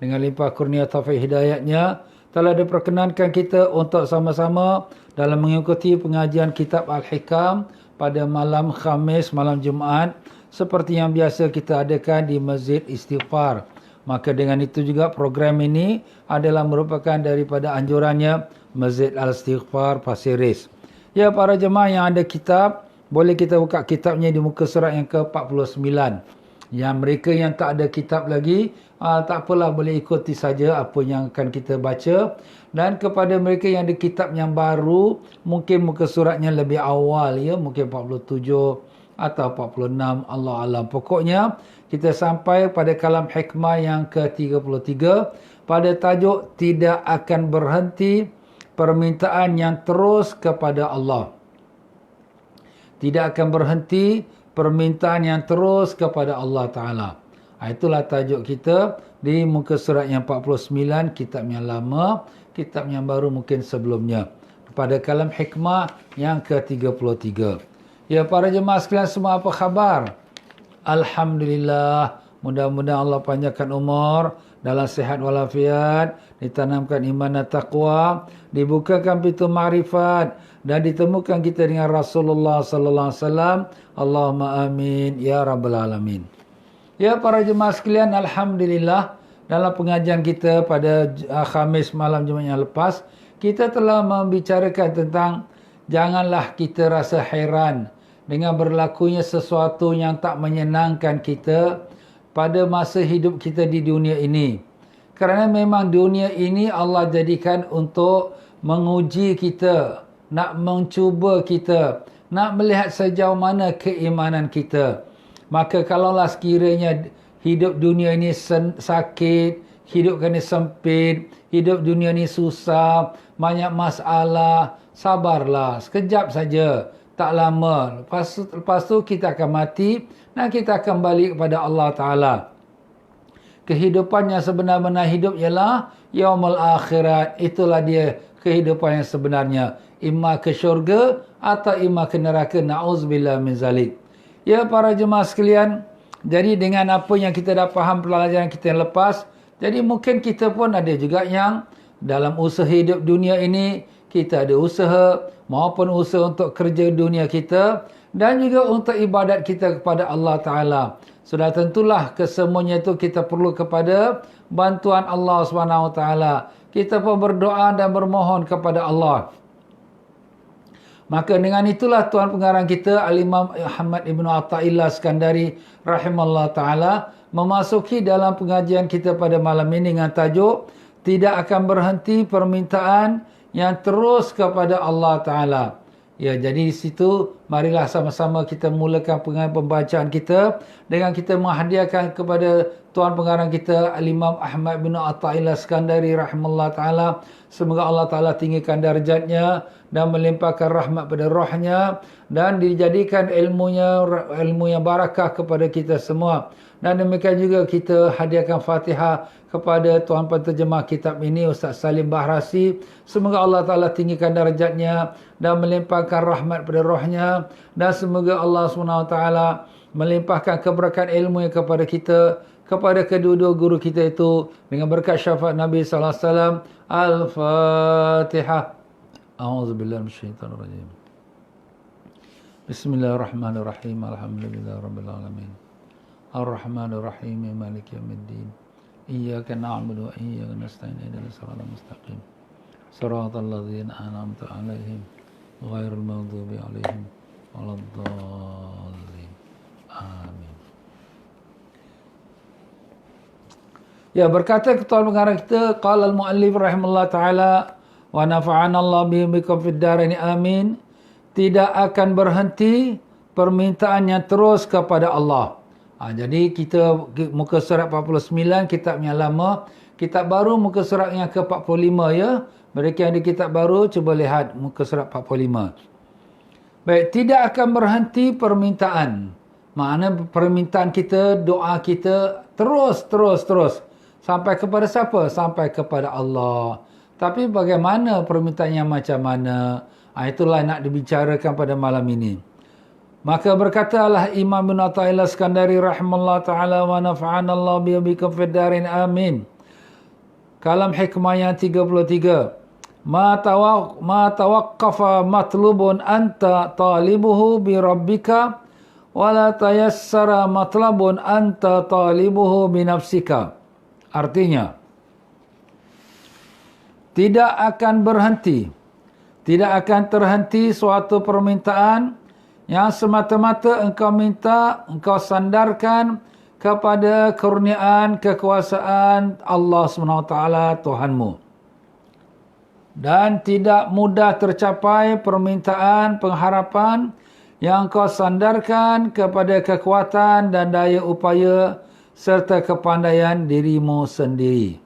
dengan limpah kurnia taufik hidayatnya telah diperkenankan kita untuk sama-sama dalam mengikuti pengajian kitab Al-Hikam pada malam Khamis, malam Jumaat seperti yang biasa kita adakan di Masjid Istighfar. Maka dengan itu juga program ini adalah merupakan daripada anjurannya Masjid Al-Istighfar Pasir Ris. Ya, para jemaah yang ada kitab, boleh kita buka kitabnya di muka surat yang ke-49. Yang mereka yang tak ada kitab lagi, tak apalah, boleh ikuti saja apa yang akan kita baca. Dan kepada mereka yang ada kitab yang baru, mungkin muka suratnya lebih awal, ya, mungkin 47 atau 46, Allah alam. Pokoknya kita sampai pada kalam hikmah yang ke-33 pada tajuk tidak akan berhenti permintaan yang terus kepada Allah. Tidak akan berhenti permintaan yang terus kepada Allah Ta'ala. Itulah tajuk kita di muka surat yang 49, kitab yang lama, kitab yang baru mungkin sebelumnya. Pada kalam hikmah yang ke-33. Ya, para jemaah sekalian semua, apa khabar? Alhamdulillah. Mudah-mudahan Allah panjangkan umur, dalam sihat walafiat, ditanamkan iman dan taqwa, dibukakan pintu ma'rifat, dan ditemukan kita dengan Rasulullah sallallahu alaihi wasallam. Allahumma amin ya rabbal alamin. Ya, para jemaah sekalian, alhamdulillah dalam pengajian kita pada Khamis malam Jumaat yang lepas, kita telah membicarakan tentang janganlah kita rasa heran dengan berlakunya sesuatu yang tak menyenangkan kita pada masa hidup kita di dunia ini. Kerana memang dunia ini Allah jadikan untuk menguji kita, nak mencuba kita, nak melihat sejauh mana keimanan kita. Maka kalaulah sekiranya hidup dunia ini sakit, hidup ini sempit, hidup dunia ini susah, banyak masalah, sabarlah, sekejap saja, tak lama. Lepas tu kita akan mati dan kita akan balik kepada Allah Ta'ala. Kehidupan yang sebenar-benar hidup ialah yaumul akhirat. Itulah dia kehidupan yang sebenarnya. Imma ke syurga atau imma ke neraka. Na'udzubillah min zalik. Ya, para jemaah sekalian, jadi dengan apa yang kita dah faham pelajaran kita yang lepas, jadi mungkin kita pun ada juga yang dalam usaha hidup dunia ini, kita ada usaha maupun usaha untuk kerja dunia kita dan juga untuk ibadat kita kepada Allah Ta'ala. Sudah tentulah kesemuanya itu kita perlu kepada bantuan Allah SWT. Kita pun berdoa dan bermohon kepada Allah. Maka dengan itulah Tuan Pengarang kita Al-Imam Ahmad Ibn Atta'illah Skandari rahimahullah ta'ala memasuki dalam pengajian kita pada malam ini dengan tajuk tidak akan berhenti permintaan yang terus kepada Allah Ta'ala. Ya, jadi di situ marilah sama-sama kita mulakan pembacaan kita dengan kita menghadiahkan kepada Tuan Pengarang kita Al-Imam Ahmad bin Atta'illah Skandari rahimahullah ta'ala. Semoga Allah Ta'ala tinggikan darjatnya dan melimpahkan rahmat pada rohnya dan dijadikan ilmu yang barakah kepada kita semua. Dan demikian juga kita hadiahkan Fatihah kepada Tuan Penterjemah kitab ini Ustaz Salim Bahrasi. Semoga Allah Ta'ala tinggikan darjatnya dan melimpahkan rahmat pada rohnya. Dan semoga Allah SWT melimpahkan keberkahan ilmu kepada kita, kepada kedua-dua guru kita itu dengan berkat syafaat Nabi sallallahu alaihi wasallam. Al-Fatihah. A'udzubillahi minasyaitonir rajim. Bismillahirrahmanirrahim. Alhamdulillahirabbil alamin. Ar-Rahmanir Rahim. Maliki yaumiddin. Iyyaka na'budu wa iyyaka nasta'in. Ihdinas siratal mustaqim. Siratal ladzina an'amta 'alaihim ghairil maghdubi 'alaihim waladdallin. Amin. Ya, berkata Ketua Pengarang kita, qala al-muallif rahimahullah taala wa nafa'ana Allah bikum fid dharain amin. Tidak akan berhenti permintaan yang terus kepada Allah. Jadi kita muka surat 49 kitab yang lama, kitab baru muka surat yang ke-45 ya. Mereka yang di kitab baru cuba lihat muka surat 45. Baik, tidak akan berhenti permintaan. Makna permintaan kita, doa kita terus. Sampai kepada siapa? Sampai kepada Allah. Tapi bagaimana permintaannya macam mana? Itulah nak dibicarakan pada malam ini. Maka berkatalah Imam Ibn Atta'illah Skandari rahimahullah ta'ala wa nafa'ana Allah biyabikum fid darin amin. Kalam hikmah yang 33. Ma tawaqqafa matlubun anta talibuhu bi rabbika wala tayassara matlabun anta talibuhu bi nafsika. Artinya, tidak akan terhenti suatu permintaan yang semata-mata engkau minta, engkau sandarkan kepada kurniaan kekuasaan Allah SWT Tuhanmu. Dan tidak mudah tercapai permintaan pengharapan yang kau sandarkan kepada kekuatan dan daya upaya serta kepandaian dirimu sendiri.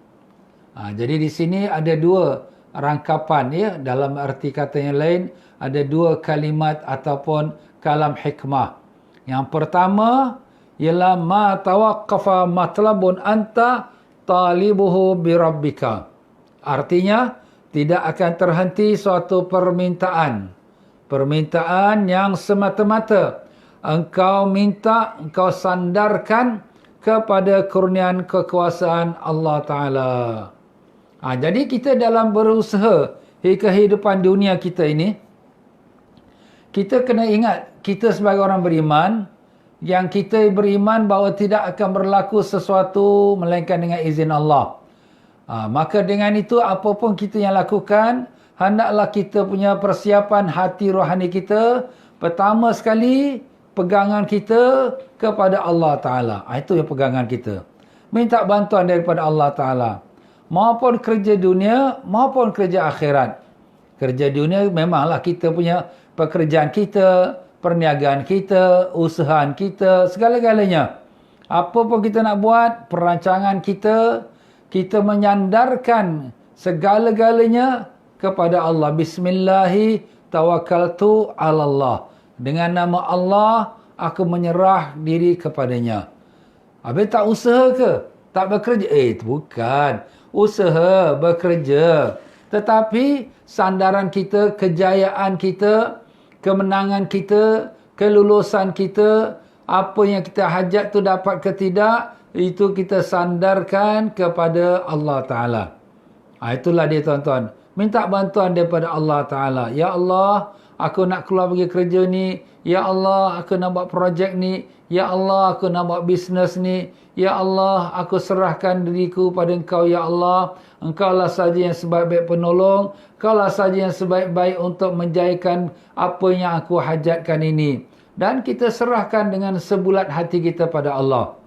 Jadi di sini ada dua rangkapan, ya, dalam arti kata yang lain ada dua kalimat ataupun kalam hikmah. Yang pertama ialah ma tawaqqafa matlabun anta talibuhu bi rabbika. Artinya tidak akan terhenti suatu permintaan yang semata-mata engkau minta, engkau sandarkan kepada kurniaan kekuasaan Allah Ta'ala. Jadi kita dalam berusaha kehidupan dunia kita ini, kita kena ingat, kita sebagai orang beriman, yang kita beriman bahawa tidak akan berlaku sesuatu melainkan dengan izin Allah. Maka dengan itu, apapun kita yang lakukan, hendaklah kita punya persiapan hati rohani kita. Pertama sekali, pegangan kita kepada Allah Ta'ala. Itu yang pegangan kita. Minta bantuan daripada Allah Ta'ala. Maupun kerja dunia, maupun kerja akhirat. Kerja dunia memanglah kita punya pekerjaan kita, perniagaan kita, usahaan kita, segala-galanya. Apa pun kita nak buat, perancangan kita, kita menyandarkan segala-galanya kepada Allah. Bismillahi tawakkaltu ala Allah. Dengan nama Allah, aku menyerah diri kepadanya. Habis tak usaha ke? Tak bekerja? Itu bukan. Usaha, bekerja. Tetapi sandaran kita, kejayaan kita, kemenangan kita, kelulusan kita, apa yang kita hajat tu dapat ke tidak, itu kita sandarkan kepada Allah Ta'ala. Itulah dia tuan-tuan. Minta bantuan daripada Allah Ta'ala. Ya Allah, aku nak keluar pergi kerja ni. Ya Allah, aku nak buat projek ni. Ya Allah, aku nak buat bisnes ni. Ya Allah, aku serahkan diriku pada Engkau, Ya Allah. Engkaulah saja yang sebaik-baik penolong. Engkaulah saja yang sebaik-baik untuk menjayakan apa yang aku hajatkan ini. Dan kita serahkan dengan sebulat hati kita pada Allah.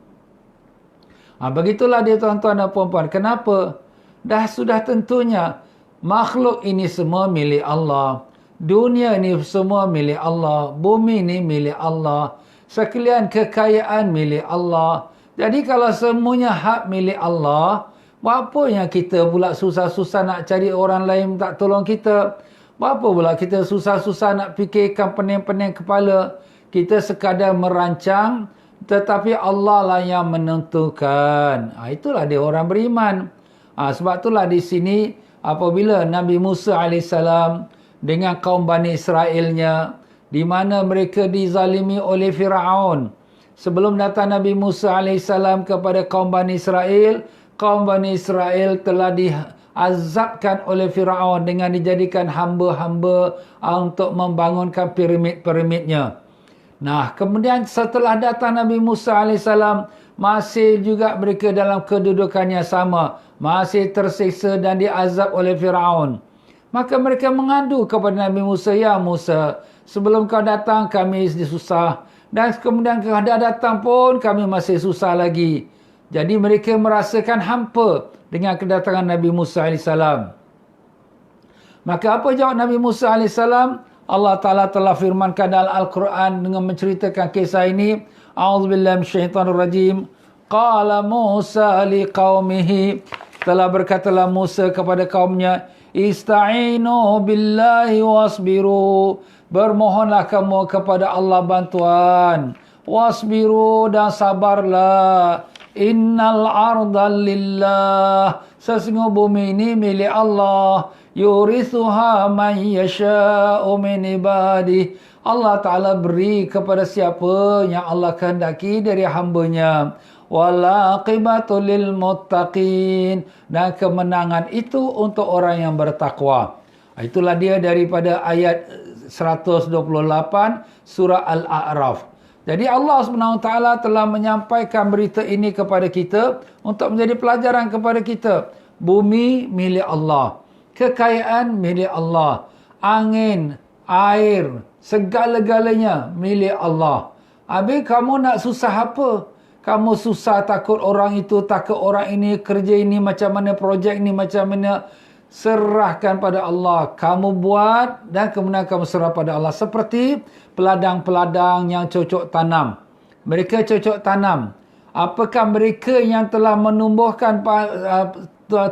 Begitulah dia tuan-tuan dan puan-puan. Kenapa? Dah sudah tentunya makhluk ini semua milik Allah. Dunia ini semua milik Allah. Bumi ini milik Allah. Sekalian kekayaan milik Allah. Jadi kalau semuanya hak milik Allah, apa yang kita pula susah-susah nak cari orang lain tak tolong kita? Apa pula kita susah-susah nak fikirkan pening-pening kepala? Kita sekadar merancang, tetapi Allah lah yang menentukan. Itulah dia orang beriman. Sebab itulah di sini apabila Nabi Musa AS dengan kaum Bani Israelnya, di mana mereka dizalimi oleh Firaun. Sebelum datang Nabi Musa AS kepada kaum Bani Israel telah diazabkan oleh Firaun dengan dijadikan hamba-hamba untuk membangunkan piramid-piramidnya. Nah, kemudian setelah datang Nabi Musa AS, masih juga mereka dalam kedudukan yang sama. Masih tersiksa dan diazab oleh Firaun. Maka mereka mengadu kepada Nabi Musa, Ya Musa, sebelum kau datang kami susah. Dan kemudian kau dah datang pun kami masih susah lagi. Jadi mereka merasakan hampa dengan kedatangan Nabi Musa AS. Maka apa jawab Nabi Musa AS? Allah Ta'ala telah firmankan dalam Al-Quran dengan menceritakan kisah ini. A'udzubillahi minasyaitanirrajim. Qala Musa liqaumihi. Telah berkatalah Musa kepada kaumnya, Ista'inu billahi wasbiru. Bermohonlah kamu kepada Allah bantuan. Wasbiru, dan sabarlah. Innal arda lillah. Sesungguhnya bumi ini milik Allah. Yurithuha man yasha'u min ibadih. Allah Ta'ala beri kepada siapa yang Allah kehendaki dari hambanya. wal aqibatu lil muttaqin. Dan kemenangan itu untuk orang yang bertakwa. Itulah dia daripada ayat 128 surah Al-A'raf. Jadi Allah SWT telah menyampaikan berita ini kepada kita untuk menjadi pelajaran kepada kita. Bumi milik Allah, kekayaan milik Allah, angin, air, segala-galanya milik Allah. Habis kamu nak susah apa? Kamu susah takut orang itu, takut orang ini, kerja ini macam mana, projek ini macam mana. Serahkan pada Allah. Kamu buat dan kemudian kamu serah pada Allah. Seperti peladang-peladang yang cocok tanam. Mereka cocok tanam. Apakah mereka yang telah menumbuhkan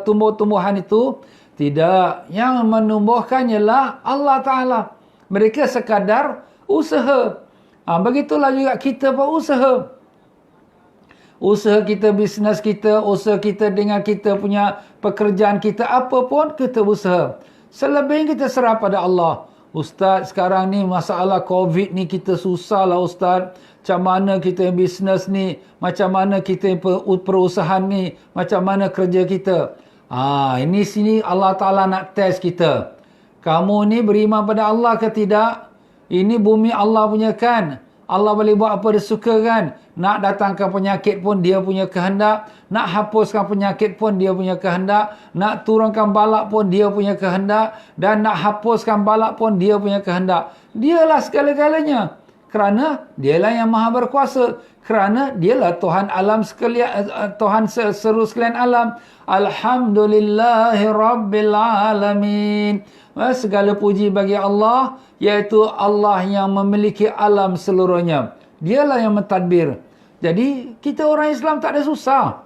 tumbuh-tumbuhan itu? Tidak. Yang menumbuhkan ialah Allah Ta'ala. Mereka sekadar usaha. Begitulah juga kita berusaha. Usaha kita, bisnes kita, usaha kita dengan kita punya pekerjaan kita, apa pun kita usaha. Selebihnya kita serah pada Allah. Ustaz, sekarang ni masalah COVID ni kita susah lah Ustaz. Macam mana kita bisnes ni, macam mana kita perusahaan ni, macam mana kerja kita. Ini sini Allah Ta'ala nak test kita. Kamu ni beriman pada Allah ke tidak? Ini bumi Allah punya kan? Allah boleh buat apa dia suka kan? Nak datangkan penyakit pun dia punya kehendak. Nak hapuskan penyakit pun dia punya kehendak. Nak turunkan balak pun dia punya kehendak. Dan nak hapuskan balak pun dia punya kehendak. Dialah segala-galanya. Kerana dialah yang maha berkuasa. Kerana dialah Tuhan alam sekalian, Tuhan seluruh sekalian alam. Alhamdulillahi Rabbil Alamin. Segala puji bagi Allah, iaitu Allah yang memiliki alam seluruhnya. Dialah yang mentadbir. Jadi, kita orang Islam tak ada susah.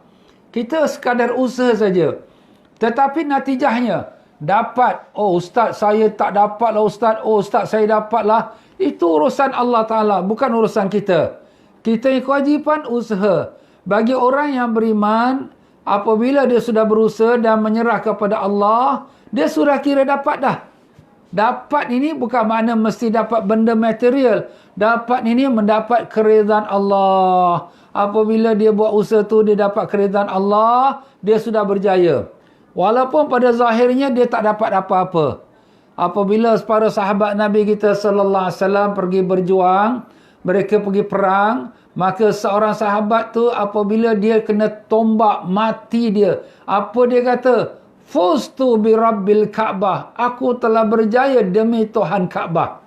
Kita sekadar usaha saja. Tetapi natijahnya, dapat. Oh, Ustaz, saya tak dapat lah Ustaz. Oh, Ustaz, saya dapat lah. Itu urusan Allah Ta'ala, bukan urusan kita. Kita yang kewajipan usaha. Bagi orang yang beriman, apabila dia sudah berusaha dan menyerah kepada Allah, dia sudah kira dapat dah. Dapat ini bukan makna mesti dapat benda material. Dapat ini mendapat keridhaan Allah. Apabila dia buat usaha tu, dia dapat keridhaan Allah, dia sudah berjaya. Walaupun pada zahirnya dia tak dapat apa-apa. Apabila para sahabat Nabi kita sallallahu alaihi wasallam pergi berjuang, mereka pergi perang, maka seorang sahabat tu apabila dia kena tombak, mati dia. Apa dia kata? Fustu bi Rabbil Ka'bah. Aku telah berjaya demi Tuhan Ka'bah.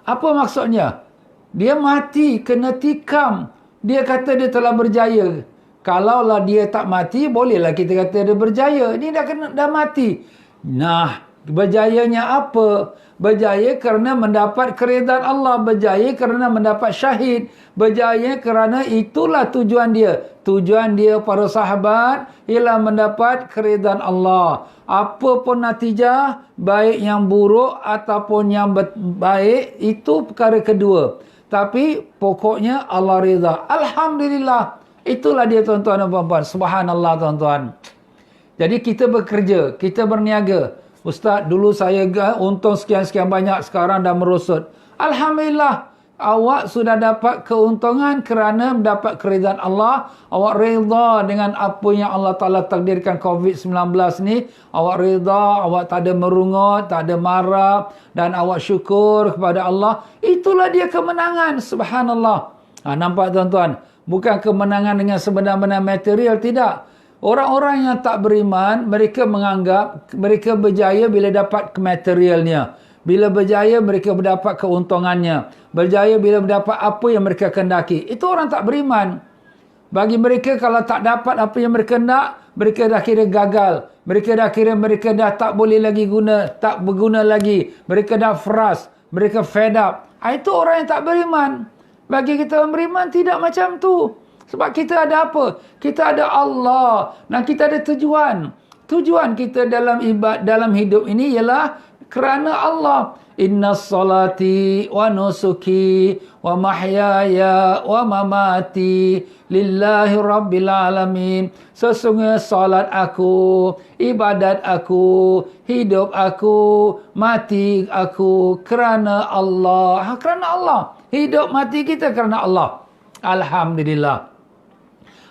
Apa maksudnya? Dia mati, kena tikam. Dia kata dia telah berjaya. Kalaulah dia tak mati, bolehlah kita kata dia berjaya. Dia dah mati. Nah, berjayanya apa? Berjaya kerana mendapat keridhaan Allah. Berjaya kerana mendapat syahid. Berjaya kerana itulah tujuan dia. Tujuan dia para sahabat ialah mendapat keridhaan Allah. Apa pun natijah, baik yang buruk ataupun yang baik, itu perkara kedua. Tapi pokoknya Allah rida. Alhamdulillah. Itulah dia tuan-tuan dan puan-puan. Subhanallah tuan-tuan. Jadi kita bekerja, kita berniaga. Ustaz, dulu saya untung sekian-sekian banyak, sekarang dah merosot. Alhamdulillah, awak sudah dapat keuntungan kerana mendapat keridhaan Allah. Awak reda dengan apa yang Allah Ta'ala takdirkan COVID-19 ni. Awak reda, awak tak ada merungut, tak ada marah. Dan awak syukur kepada Allah. Itulah dia kemenangan. Subhanallah. Nampak tuan-tuan? Bukan kemenangan dengan sebenar-benar material, tidak. Orang-orang yang tak beriman, mereka menganggap mereka berjaya bila dapat materialnya. Bila berjaya, mereka mendapat keuntungannya. Berjaya bila mendapat apa yang mereka kendaki. Itu orang tak beriman. Bagi mereka, kalau tak dapat apa yang mereka nak, mereka dah kira gagal. Mereka dah kira mereka dah tak boleh lagi guna, tak berguna lagi. Mereka dah frust, mereka fed up. Itu orang yang tak beriman. Bagi kita yang beriman, tidak macam tu. Sebab kita ada apa? Kita ada Allah. Dan kita ada tujuan. Tujuan kita dalam hidup ini ialah kerana Allah. Inna salati wa nusuki wa mahyaya wa mamati lillahi rabbil alamin. Sesungguhnya salat aku, ibadat aku, hidup aku, mati aku kerana Allah. Kerana Allah. Hidup mati kita kerana Allah. Alhamdulillah.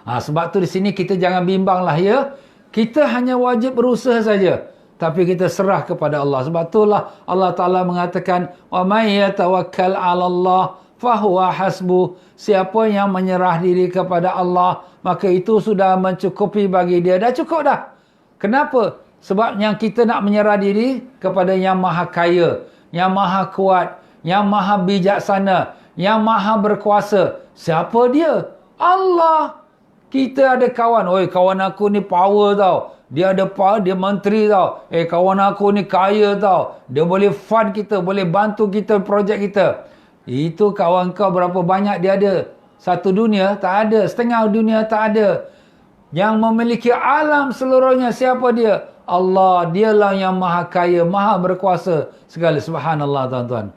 Sebab tu di sini kita jangan bimbang lah ya. Kita hanya wajib berusaha saja. Tapi kita serah kepada Allah. Sebab itulah Allah Ta'ala mengatakan, wa may yatawakkal 'ala Allah fahuwa hasbuh. Siapa yang menyerah diri kepada Allah, maka itu sudah mencukupi bagi dia. Dah cukup dah. Kenapa? Sebab yang kita nak menyerah diri kepada yang maha kaya, yang maha kuat, yang maha bijaksana, yang maha berkuasa. Siapa dia? Allah. Kita ada kawan. Oi, kawan aku ni power tau. Dia ada power, dia menteri tau. Kawan aku ni kaya tau. Dia boleh fund kita, boleh bantu kita, projek kita. Itu kawan kau berapa banyak dia ada? Satu dunia? Tak ada. Setengah dunia tak ada. Yang memiliki alam seluruhnya, siapa dia? Allah. Dialah yang maha kaya, maha berkuasa segala. Subhanallah, tuan-tuan.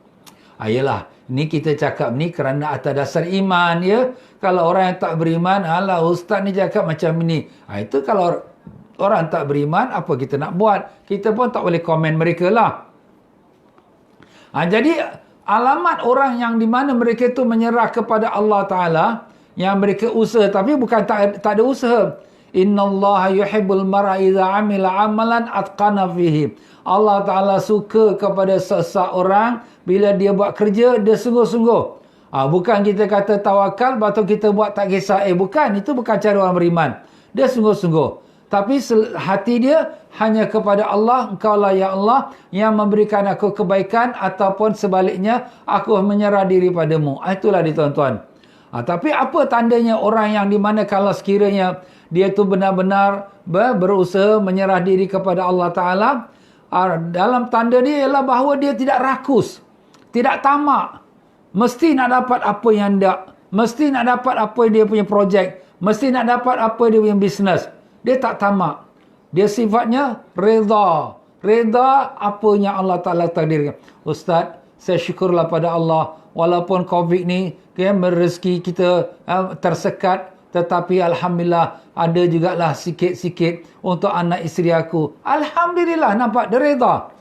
Ayolah, ni kita cakap ni kerana atas dasar iman, ya. Kalau orang yang tak beriman, alah ustaz ni cakap macam ni. Itu kalau orang tak beriman, apa kita nak buat? Kita pun tak boleh komen mereka lah. Jadi, alamat orang yang di mana mereka tu menyerah kepada Allah Ta'ala, yang mereka usaha, tapi bukan tak ada usaha. Innallaha yuhibbul mar'a idza 'amila 'amalan atqana fihi. Allah Ta'ala suka kepada seseorang bila dia buat kerja, dia sungguh-sungguh. Bukan kita kata tawakal, lepas tu kita buat tak kisah. Bukan. Itu bukan cara orang beriman. Dia sungguh-sungguh. Tapi hati dia hanya kepada Allah. Engkaulah ya Allah yang memberikan aku kebaikan, ataupun sebaliknya, aku menyerah diri padamu. Itulah dia, tuan-tuan. Tapi apa tandanya orang yang di mana kalau sekiranya dia tu benar-benar berusaha menyerah diri kepada Allah Ta'ala, dalam tanda dia ialah bahawa dia tidak rakus, tidak tamak. Mesti nak dapat apa yang dia, mesti nak dapat apa dia punya projek, mesti nak dapat apa dia punya bisnes. Dia tak tamak. Dia sifatnya reda. Reda apa yang Allah Ta'ala takdirkan. Ustaz, saya syukurlah pada Allah. Walaupun COVID ni, rezeki kita tersekat, tetapi Alhamdulillah ada jugalah sikit-sikit untuk anak isteri aku. Alhamdulillah, nampak dia reda.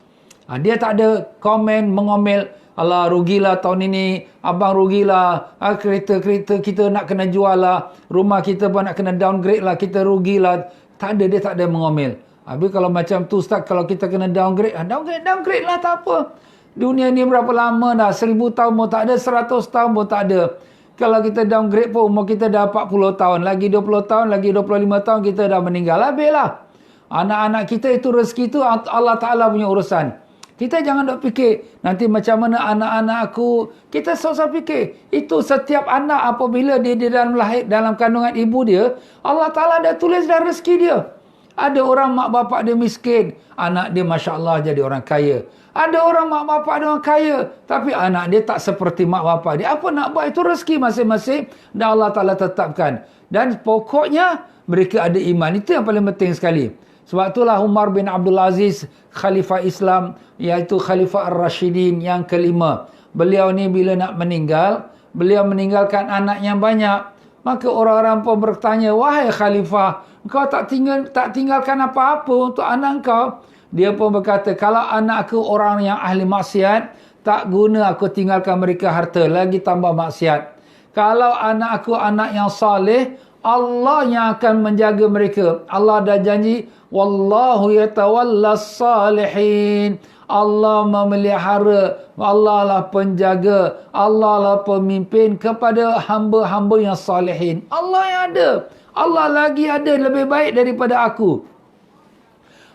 Dia tak ada komen, mengomel. Alah, rugilah tahun ini. Abang rugilah. Kereta-kereta kita nak kena jual lah. Rumah kita pun nak kena downgrade lah. Kita rugilah. Tak ada, dia tak ada mengomel. Habis kalau macam tu Ustaz, kalau kita kena downgrade, downgrade lah, tak apa. Dunia ni berapa lama dah? 1000 tahun pun tak ada, 100 tahun pun tak ada. Kalau kita downgrade pun umur kita dah 40 tahun. Lagi 20 tahun, lagi 25 tahun kita dah meninggal. Habislah. Anak-anak kita itu rezeki itu Allah Ta'ala punya urusan. Kita jangan duk fikir, nanti macam mana anak-anak aku. Kita selalu fikir, itu setiap anak apabila dia dalam lahir, dalam kandungan ibu dia, Allah Ta'ala dah tulis dah rezeki dia. Ada orang mak bapak dia miskin, anak dia Masya Allah jadi orang kaya. Ada orang mak bapak dia orang kaya, tapi anak dia tak seperti mak bapak dia. Apa nak buat, itu rezeki masing-masing dan Allah Ta'ala tetapkan. Dan pokoknya mereka ada iman. Itu yang paling penting sekali. Sebab itulah Umar bin Abdul Aziz, Khalifah Islam, iaitu Khalifah Ar-Rashidin yang kelima. Beliau ni bila nak meninggal, beliau meninggalkan anak yang banyak. Maka orang-orang pun bertanya, wahai Khalifah, engkau tak tinggalkan apa-apa untuk anak engkau? Dia pun berkata, kalau anak aku orang yang ahli maksiat, tak guna aku tinggalkan mereka harta, lagi tambah maksiat. Kalau anak aku anak yang saleh, Allah yang akan menjaga mereka. Allah dah janji, wallahu yatawallas salihin. Allah memelihara, Allah lah penjaga, Allah lah pemimpin kepada hamba-hamba yang salihin. Allah yang ada. Allah lagi ada lebih baik daripada aku.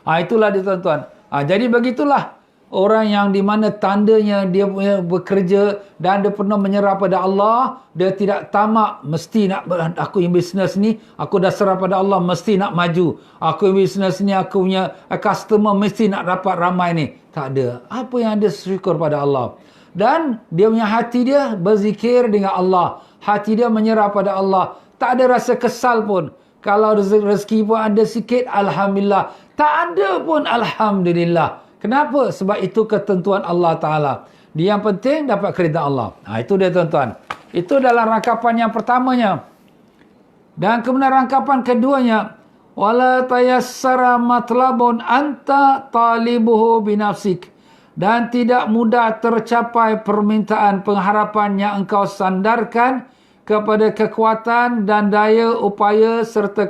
Itulah dia, tuan-tuan. Jadi begitulah orang yang di mana tandanya dia bekerja dan dia pernah menyerah pada Allah. Dia tidak tamak, mesti nak, aku yang bisnes ni, aku dah serah pada Allah, mesti nak maju. Aku yang bisnes ni, aku punya customer mesti nak dapat ramai ni. Tak ada. Apa yang ada, syukur pada Allah. Dan dia punya hati dia berzikir dengan Allah. Hati dia menyerah pada Allah. Tak ada rasa kesal pun. Kalau rezeki pun ada sikit, Alhamdulillah. Tak ada pun, Alhamdulillah. Kenapa? Sebab itu ketentuan Allah Ta'ala. Dia yang penting dapat keridhaan Allah. Itu dia, tuan-tuan. Itu dalam rangkapan yang pertamanya. Dan kemudian rangkapan keduanya, wala tayassara matlabun anta talibuhu binafsik. Dan tidak mudah tercapai permintaan pengharapan yang engkau sandarkan kepada kekuatan dan daya upaya serta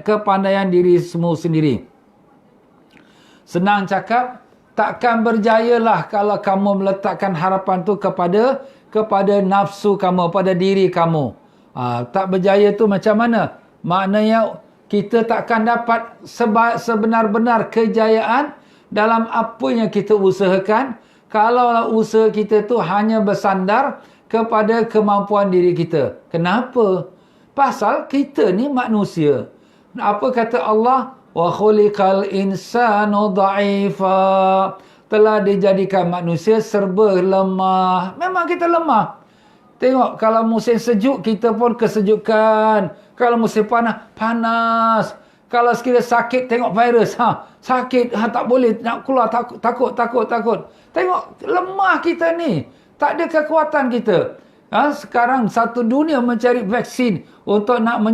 kepandaian dirimu sendiri. Senang cakap, takkan berjayalah kalau kamu meletakkan harapan tu kepada nafsu kamu, pada diri kamu. Tak berjaya tu macam mana? Maknanya kita takkan dapat sebenar-benar kejayaan dalam apa yang kita usahakan kalau usaha kita tu hanya bersandar kepada kemampuan diri kita. Kenapa? Pasal kita ni manusia. Apa kata Allah? Wa khuliqal insanu dha'ifa. Telah dijadikan manusia serba lemah. Memang kita lemah. Tengok, kalau musim sejuk, kita pun kesejukan. Kalau musim panas, panas. Kalau sekiranya sakit, tengok virus. Sakit, tak boleh nak keluar, takut. Tengok, lemah kita ni. Tak ada kekuatan kita. Sekarang satu dunia mencari vaksin untuk nak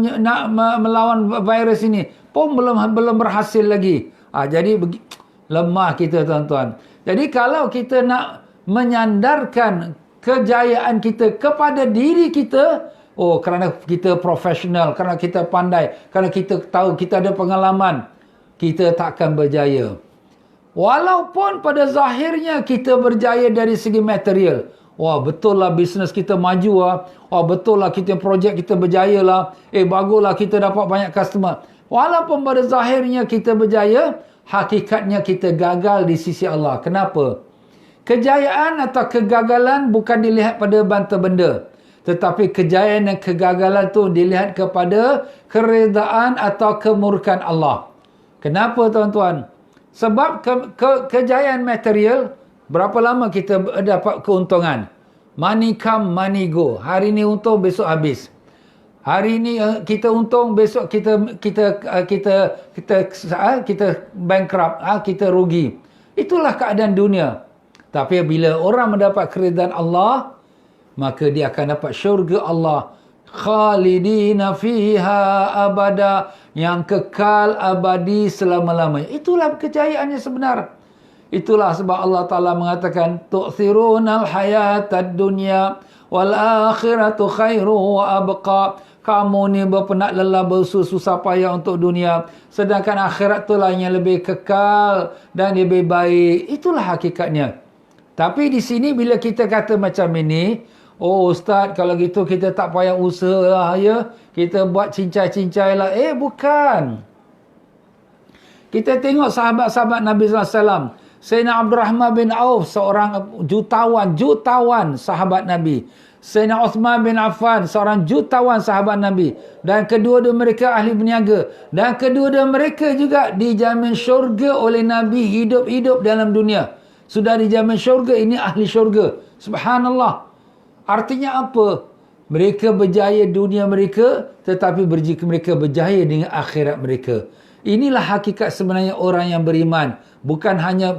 melawan virus ini. Pun belum berhasil lagi. Jadi lemah kita, tuan-tuan. Jadi kalau kita nak menyandarkan kejayaan kita kepada diri kita, kerana kita profesional, kerana kita pandai, kerana kita tahu kita ada pengalaman, kita takkan berjaya. Walaupun pada zahirnya kita berjaya dari segi material. Wah, betul lah bisnes kita maju lah. Wah, betul lah kita projek kita berjaya lah. Baguslah kita dapat banyak customer. Walaupun pada zahirnya kita berjaya, hakikatnya kita gagal di sisi Allah. Kenapa? Kejayaan atau kegagalan bukan dilihat pada banta benda. Tetapi kejayaan dan kegagalan tu dilihat kepada keredaan atau kemurkaan Allah. Kenapa, tuan-tuan? Sebab kejayaan material, berapa lama kita dapat keuntungan? Money come, money go. Hari ni untung, besok habis. Hari ni kita untung, besok kita bankrupt, kita rugi. Itulah keadaan dunia. Tapi bila orang mendapat keridaan Allah, maka dia akan dapat syurga Allah. Khalidina fiha abada, yang kekal abadi selama-lamanya. Itulah kejayaannya sebenar. Itulah sebab Allah Ta'ala mengatakan, tu'thirunal hayatad dunya wal akhiratu khairu wa abqa. Kamu ni berpenat lelah, bersusah payah untuk dunia, sedangkan akhirat itulah yang lebih kekal dan lebih baik. Itulah hakikatnya. Tapi di sini bila kita kata macam ini, Ustaz, kalau gitu kita tak payah usaha lah, ya. Kita buat cincai-cincai lah. Bukan. Kita tengok sahabat-sahabat Nabi SAW. Sayyidina Abdul Rahman bin Auf, seorang jutawan sahabat Nabi. Sayyidina Uthman bin Affan, seorang jutawan sahabat Nabi. Dan kedua-dua mereka ahli berniaga. Dan kedua-dua mereka juga dijamin syurga oleh Nabi, hidup-hidup dalam dunia. Sudah dijamin syurga, ini ahli syurga. Subhanallah. Artinya apa? Mereka berjaya dunia mereka, tetapi mereka berjaya dengan akhirat mereka. Inilah hakikat sebenarnya orang yang beriman. Bukan hanya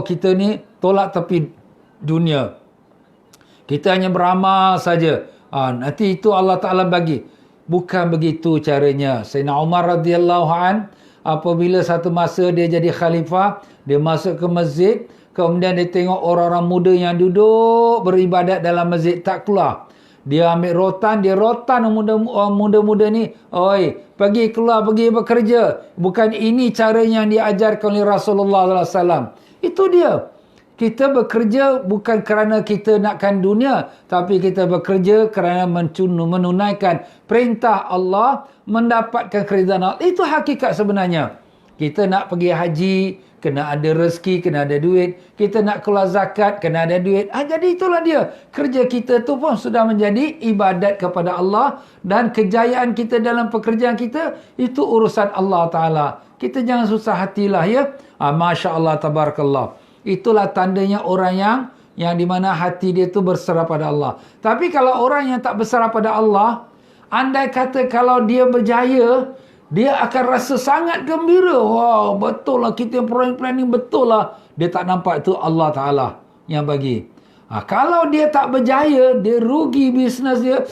kita ni tolak tepi dunia. Kita hanya beramal saja. Nanti itu Allah Ta'ala bagi. Bukan begitu caranya. Sayyidina Umar radhiyallahu an, apabila satu masa dia jadi khalifah, dia masuk ke masjid, kemudian dia tengok orang-orang muda yang duduk beribadat dalam masjid, tak keluar. Dia ambil rotan, dia rotan muda-muda ni. Pergi keluar, pergi bekerja. Bukan ini cara yang diajarkan oleh Rasulullah SAW. Itu dia. Kita bekerja bukan kerana kita nakkan dunia, tapi kita bekerja kerana menunaikan perintah Allah, mendapatkan keridhaan Allah. Itu hakikat sebenarnya. Kita nak pergi haji, kena ada rezeki, kena ada duit. Kita nak keluar zakat, kena ada duit. Jadi itulah dia. Kerja kita tu pun sudah menjadi ibadat kepada Allah. Dan kejayaan kita dalam pekerjaan kita, itu urusan Allah Ta'ala. Kita jangan susah hatilah, ya. Masya Allah, tabarakallah. Itulah tandanya orang yang di mana hati dia tu berserah pada Allah. Tapi kalau orang yang tak berserah pada Allah, andai kata kalau dia berjaya, dia akan rasa sangat gembira. Wah, betul lah kita planning betul lah. Dia tak nampak itu Allah Ta'ala yang bagi. Kalau dia tak berjaya, dia rugi bisnes dia.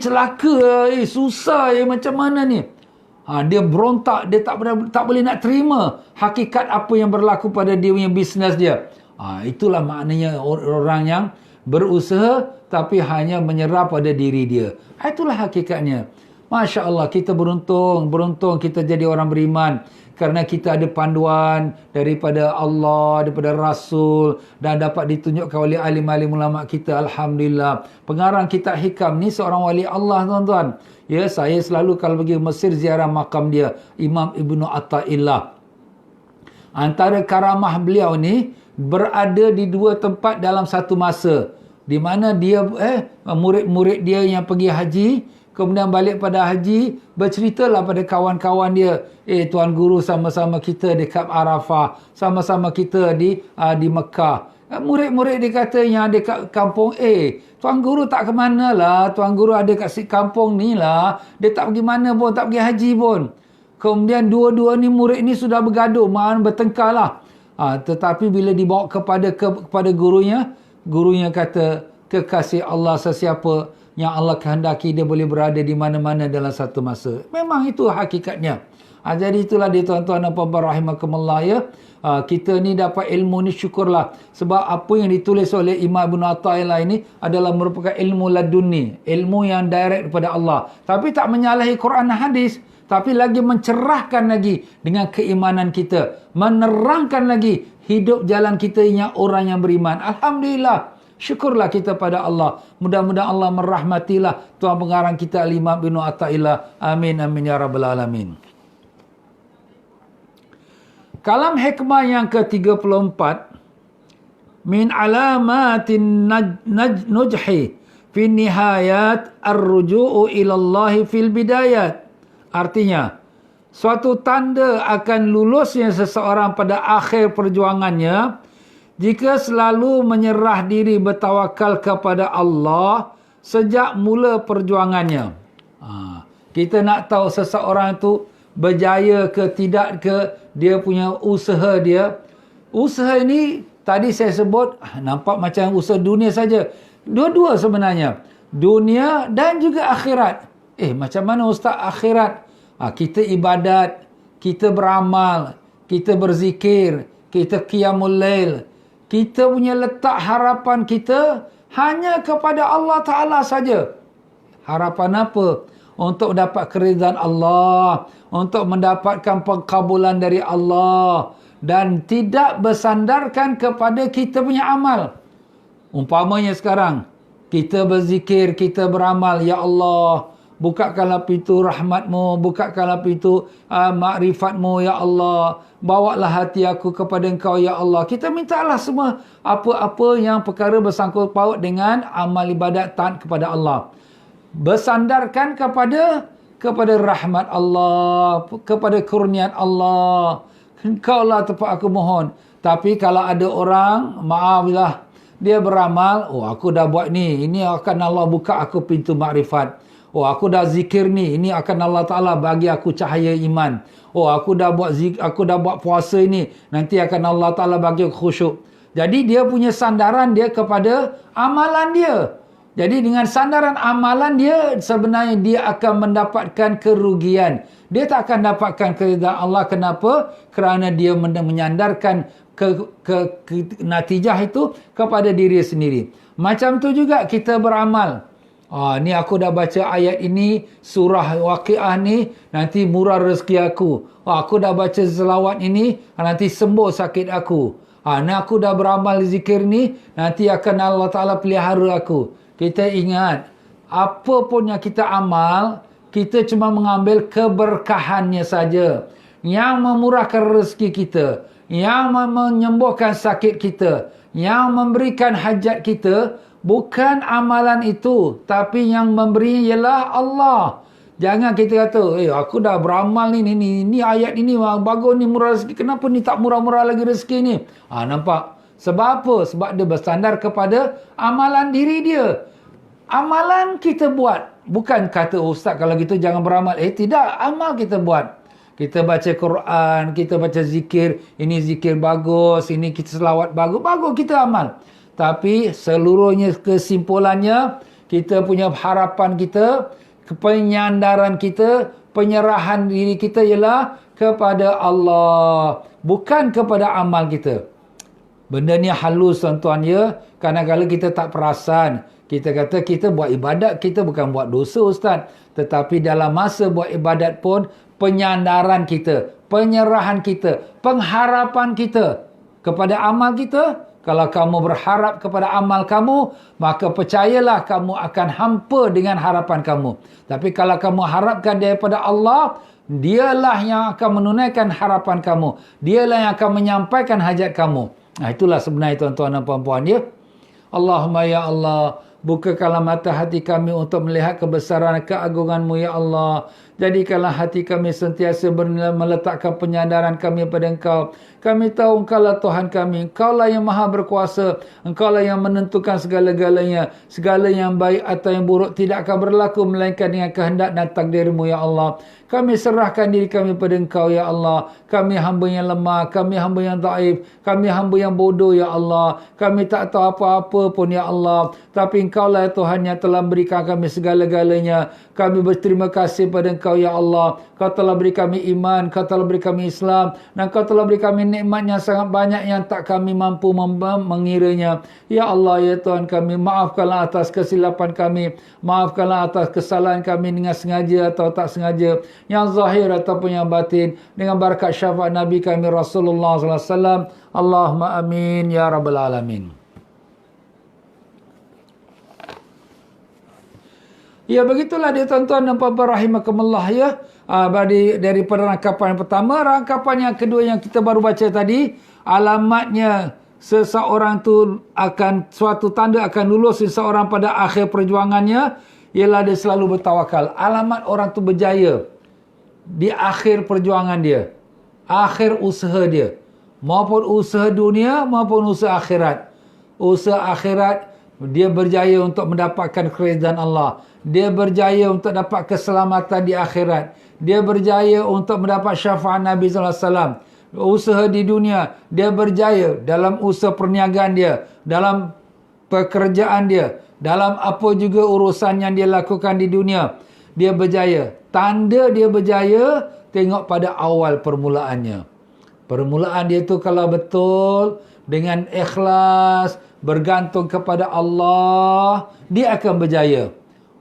Celaka, susah, macam mana ni? Dia berontak, dia tak boleh nak terima hakikat apa yang berlaku pada dia punya bisnes dia. Itulah maknanya orang yang berusaha tapi hanya menyerah pada diri dia. Itulah hakikatnya. Masya Allah, kita beruntung kita jadi orang beriman. Kerana kita ada panduan daripada Allah, daripada Rasul dan dapat ditunjukkan oleh alim-alim ulama kita. Alhamdulillah. Pengarang kitab Hikam ni seorang wali Allah, tuan-tuan. Ya, saya selalu kalau pergi Mesir ziarah makam dia, Imam Ibnu Atta'illah. Antara karamah beliau ni berada di dua tempat dalam satu masa. Di mana dia murid-murid dia yang pergi haji, kemudian balik pada haji, berceritalah pada kawan-kawan dia, Tuan Guru sama-sama kita dekat Arafah, sama-sama kita di Mekah. Murid-murid dia kata yang ada kat kampung Tuan Guru tak ke mana lah, Tuan Guru ada kat kampung ni lah, dia tak pergi mana pun, tak pergi haji pun. Kemudian dua-dua ni murid ni sudah bergaduh, bertengkar lah. Tetapi bila dibawa kepada gurunya kata, kekasih Allah sesiapa yang Allah kehendaki dia boleh berada di mana-mana dalam satu masa. Memang itu hakikatnya. Jadi itulah dia tuan-tuan dan puan-puan rahimakumullah ya. Kita ni dapat ilmu ni syukurlah. Sebab apa yang ditulis oleh Imam Ibn Atta'illah ini adalah merupakan ilmu laduni. Ilmu yang direct daripada Allah. Tapi tak menyalahi Quran dan hadis. Tapi lagi mencerahkan lagi dengan keimanan kita. Menerangkan lagi hidup jalan kita yang orang yang beriman. Alhamdulillah. Syukurlah kita pada Allah. Mudah-mudahan Allah merahmatilah Tuan pengarang kita Imam Ibn Atta'illah. Amin, amin ya rabbal alamin. Kalam hikmah yang ke-34. Min alamatin nujhi fi nihayat ar-ruju'u ilallahi fil bidayat. Artinya, suatu tanda akan lulusnya seseorang pada akhir perjuangannya jika selalu menyerah diri bertawakal kepada Allah sejak mula perjuangannya. Kita nak tahu seseorang itu berjaya ke tidak ke dia punya usaha dia. Usaha ini tadi saya sebut nampak macam usaha dunia saja. Dua-dua sebenarnya. Dunia dan juga akhirat. Macam mana Ustaz akhirat? Kita ibadat, kita beramal, kita berzikir, kita qiyamul lail. Kita punya letak harapan kita hanya kepada Allah Ta'ala saja. Harapan apa? Untuk dapat keridhaan Allah, untuk mendapatkan pengkabulan dari Allah dan tidak bersandarkan kepada kita punya amal. Umpamanya sekarang, kita berzikir, kita beramal, Ya Allah, bukakanlah pintu rahmat-Mu, bukakanlah pintu makrifatmu, Ya Allah. Bawalah hati aku kepada Engkau, Ya Allah. Kita mintalah semua apa-apa yang perkara bersangkut paut dengan amal ibadat taat kepada Allah. Bersandarkan kepada rahmat Allah, kepada kurnian Allah. Engkaulah tempat aku mohon. Tapi kalau ada orang, maaflah, dia beramal, aku dah buat ni, ini akan Allah buka aku pintu makrifat. Aku dah zikir ni, ini akan Allah Ta'ala bagi aku cahaya iman. Aku dah buat puasa ini, nanti akan Allah Ta'ala bagi aku khusyuk. Jadi dia punya sandaran dia kepada amalan dia. Jadi dengan sandaran amalan dia, sebenarnya dia akan mendapatkan kerugian. Dia tak akan dapatkan keridhaan Allah. Kenapa? Kerana dia menyandarkan natijah itu kepada diri sendiri. Macam tu juga kita beramal. Ni aku dah baca ayat ini, surah Waqiah ni, nanti murah rezeki aku. Aku dah baca selawat ini, nanti sembuh sakit aku. Ni aku dah beramal zikir ni, nanti akan Allah Ta'ala pelihara aku. Kita ingat, apa pun yang kita amal, kita cuma mengambil keberkahannya saja. Yang memurahkan rezeki kita, yang menyembuhkan sakit kita, yang memberikan hajat kita, bukan amalan itu, tapi yang memberi ialah Allah. Jangan kita kata, aku dah beramal ni ayat ini bagus ni, murah rezeki. Kenapa ni tak murah-murah lagi rezeki ni? Nampak? Sebab apa? Sebab dia bersandar kepada amalan diri dia. Amalan kita buat. Bukan kata ustaz kalau gitu jangan beramal. Tidak, amal kita buat. Kita baca Quran, kita baca zikir, ini zikir bagus, ini kita selawat bagus, kita amal. Tapi seluruhnya kesimpulannya, kita punya harapan kita, penyandaran kita, penyerahan diri kita ialah kepada Allah, bukan kepada amal kita. Benda ni halus tuan-tuan ya. Kadang-kadang kita tak perasan. Kita kata kita buat ibadat, kita bukan buat dosa Ustaz. Tetapi dalam masa buat ibadat pun, penyandaran kita, penyerahan kita, pengharapan kita kepada amal kita. Kalau kamu berharap kepada amal kamu, maka percayalah kamu akan hampa dengan harapan kamu. Tapi kalau kamu harapkan daripada Allah, dialah yang akan menunaikan harapan kamu. Dialah yang akan menyampaikan hajat kamu. Nah, itulah sebenarnya tuan-tuan dan puan-puan ya. Allahumma ya Allah, bukakanlah mata hati kami untuk melihat kebesaran keagungan-Mu ya Allah. Jadikanlah hati kami sentiasa meletakkan penyadaran kami pada Engkau. Kami tahu Engkaulah Tuhan kami. Engkaulah yang maha berkuasa. Engkaulah yang menentukan segala-galanya. Segala yang baik atau yang buruk tidak akan berlaku melainkan dengan kehendak dan takdir-Mu ya Allah. Kami serahkan diri kami pada Engkau ya Allah. Kami hamba yang lemah, kami hamba yang daif, kami hamba yang bodoh ya Allah. Kami tak tahu apa-apa pun ya Allah. Tapi Engkaulah Tuhan yang telah berikan kami segala-galanya. Kami berterima kasih pada Engkau ya Allah. Kau telah beri kami iman, Kau telah beri kami Islam, dan Kau telah beri kami nikmat yang sangat banyak yang tak kami mampu mengiranya. Ya Allah ya Tuhan kami, maafkanlah atas kesilapan kami. Maafkanlah atas kesalahan kami dengan sengaja atau tak sengaja, yang zahir ataupun yang batin, dengan berkat syafaat Nabi kami Rasulullah sallallahu alaihi wasallam. Allahumma amin ya rabbal alamin. Ya, begitulah dia tuan-tuan dan puan-puan rahimakumullah ya. Daripada rangkapan yang pertama, rangkapan yang kedua yang kita baru baca tadi, alamatnya seseorang tu akan, suatu tanda akan lulus seseorang pada akhir perjuangannya, ialah dia selalu bertawakal. Alamat orang tu berjaya di akhir perjuangan dia, akhir usaha dia, maupun usaha dunia maupun usaha akhirat. Usaha akhirat, dia berjaya untuk mendapatkan keridhaan Allah. Dia berjaya untuk dapat keselamatan di akhirat. Dia berjaya untuk mendapat syafaat Nabi sallallahu alaihi wasallam. Usaha di dunia, dia berjaya dalam usaha perniagaan dia, dalam pekerjaan dia, dalam apa juga urusan yang dia lakukan di dunia. Dia berjaya. Tanda dia berjaya, tengok pada awal permulaannya. Permulaan dia tu kalau betul, dengan ikhlas, bergantung kepada Allah, dia akan berjaya.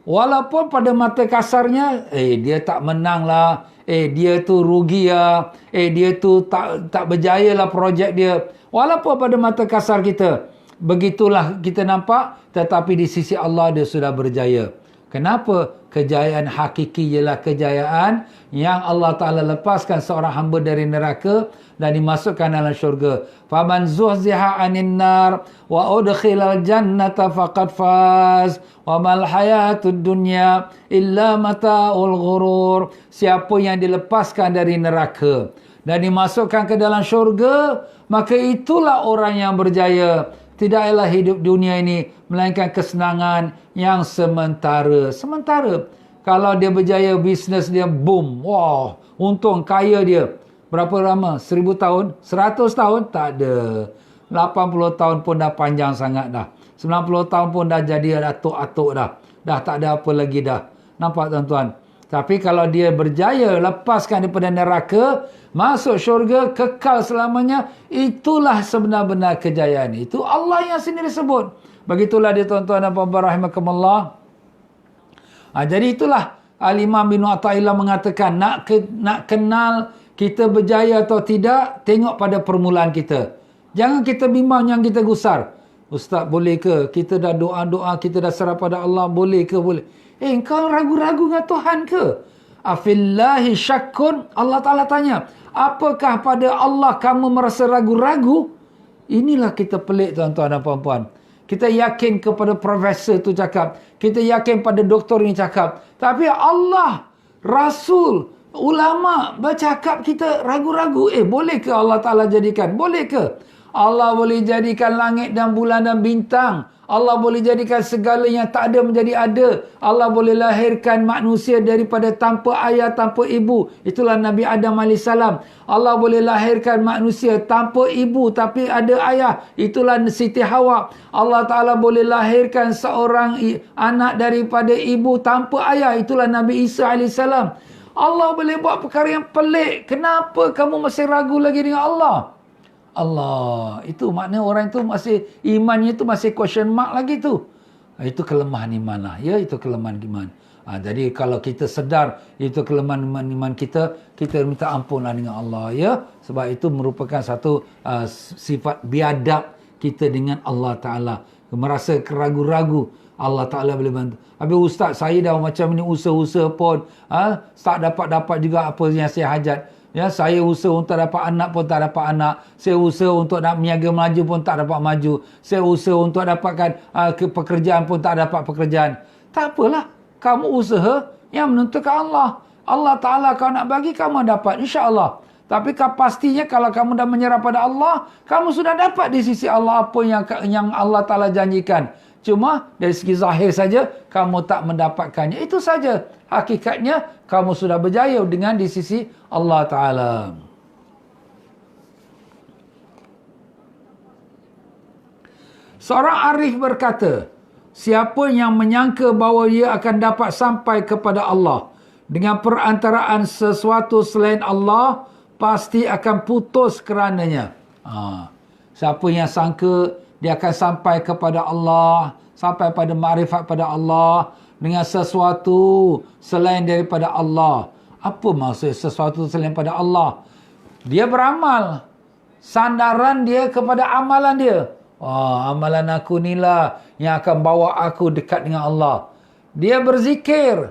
Walaupun pada mata kasarnya, dia tak menang lah, dia tu rugi lah, dia tu tak berjaya lah projek dia. Walaupun pada mata kasar kita, begitulah kita nampak, tetapi di sisi Allah dia sudah berjaya. Kenapa? Kejayaan hakiki ialah kejayaan yang Allah Ta'ala lepaskan seorang hamba dari neraka dan dimasukkan dalam syurga. Faman zuhziha 'anil nar wa udkhilal jannata faqad faz wa mal hayatud dunya illa mata'ul ghurur. Siapa yang dilepaskan dari neraka dan dimasukkan ke dalam syurga, maka itulah orang yang berjaya. Tidaklah hidup dunia ini melainkan kesenangan yang sementara. Sementara. Kalau dia berjaya, bisnes dia boom. Wah, untung, kaya dia. Berapa lama? 1000 tahun? 100 tahun? Tak ada. 80 tahun pun dah panjang sangat dah. 90 tahun pun dah jadi atuk-atuk dah. Dah tak ada apa lagi dah. Nampak tuan-tuan? Tapi kalau dia berjaya lepaskan daripada neraka, masuk syurga, kekal selamanya, itulah sebenar-benar kejayaan. Itu Allah yang sendiri sebut. Begitulah dia tuan-tuan dan puan-puan rahimakumullah. Jadi itulah Al-Imam bin Athaillah mengatakan, nak kenal kita berjaya atau tidak, tengok pada permulaan kita. Jangan kita bimbang, jangan kita gusar. Ustaz, boleh ke? Kita dah doa-doa, kita dah serah pada Allah, boleh ke? Boleh. Kau ragu-ragu dengan Tuhan ke? Afillahi syakkun? Allah Ta'ala tanya, apakah pada Allah kamu merasa ragu-ragu? Inilah kita pelik tuan-tuan dan puan-puan. Kita yakin kepada profesor tu cakap. Kita yakin pada doktor ni cakap. Tapi Allah, Rasul, ulama bercakap, kita ragu-ragu. Boleh ke Allah Ta'ala jadikan? Boleh ke? Allah boleh jadikan langit dan bulan dan bintang. Allah boleh jadikan segala yang tak ada menjadi ada. Allah boleh lahirkan manusia daripada tanpa ayah, tanpa ibu. Itulah Nabi Adam AS. Allah boleh lahirkan manusia tanpa ibu tapi ada ayah. Itulah Siti Hawa. Allah Ta'ala boleh lahirkan seorang anak daripada ibu tanpa ayah. Itulah Nabi Isa AS. Allah boleh buat perkara yang pelik. Kenapa kamu masih ragu lagi dengan Allah? Allah. Itu maknanya orang itu masih, imannya itu masih question mark lagi tu. Itu kelemahan iman lah. Ya, itu kelemahan iman. Jadi kalau kita sedar itu kelemahan iman kita, kita minta ampunlah dengan Allah. Ya, sebab itu merupakan satu sifat biadab kita dengan Allah Ta'ala. Merasa ragu-ragu Allah Ta'ala boleh bantu. Habis ustaz, saya dah macam ni usaha-usaha pun tak dapat-dapat juga apa yang saya hajat. Ya, saya usaha untuk dapat anak pun tak dapat anak. Saya usaha untuk nak meniaga melaju pun tak dapat maju. Saya usaha untuk dapatkan pekerjaan pun tak dapat pekerjaan. Tak apalah. Kamu usaha yang menentukan Allah. Allah Ta'ala kau nak bagi, kamu dapat. InsyaAllah. Tapi pastinya kalau kamu dah menyerah pada Allah, kamu sudah dapat di sisi Allah apa yang Allah Ta'ala janjikan. Cuma dari segi zahir saja, kamu tak mendapatkannya. Itu saja. Hakikatnya, kamu sudah berjaya dengan di sisi Allah Ta'ala. Seorang arif berkata, siapa yang menyangka bahawa ia akan dapat sampai kepada Allah dengan perantaraan sesuatu selain Allah, pasti akan putus kerananya. Siapa yang sangka dia akan sampai kepada Allah, sampai pada makrifat pada Allah dengan sesuatu selain daripada Allah. Apa maksud sesuatu selain pada Allah? Dia beramal. Sandaran dia kepada amalan dia. Amalan aku inilah yang akan bawa aku dekat dengan Allah. Dia berzikir.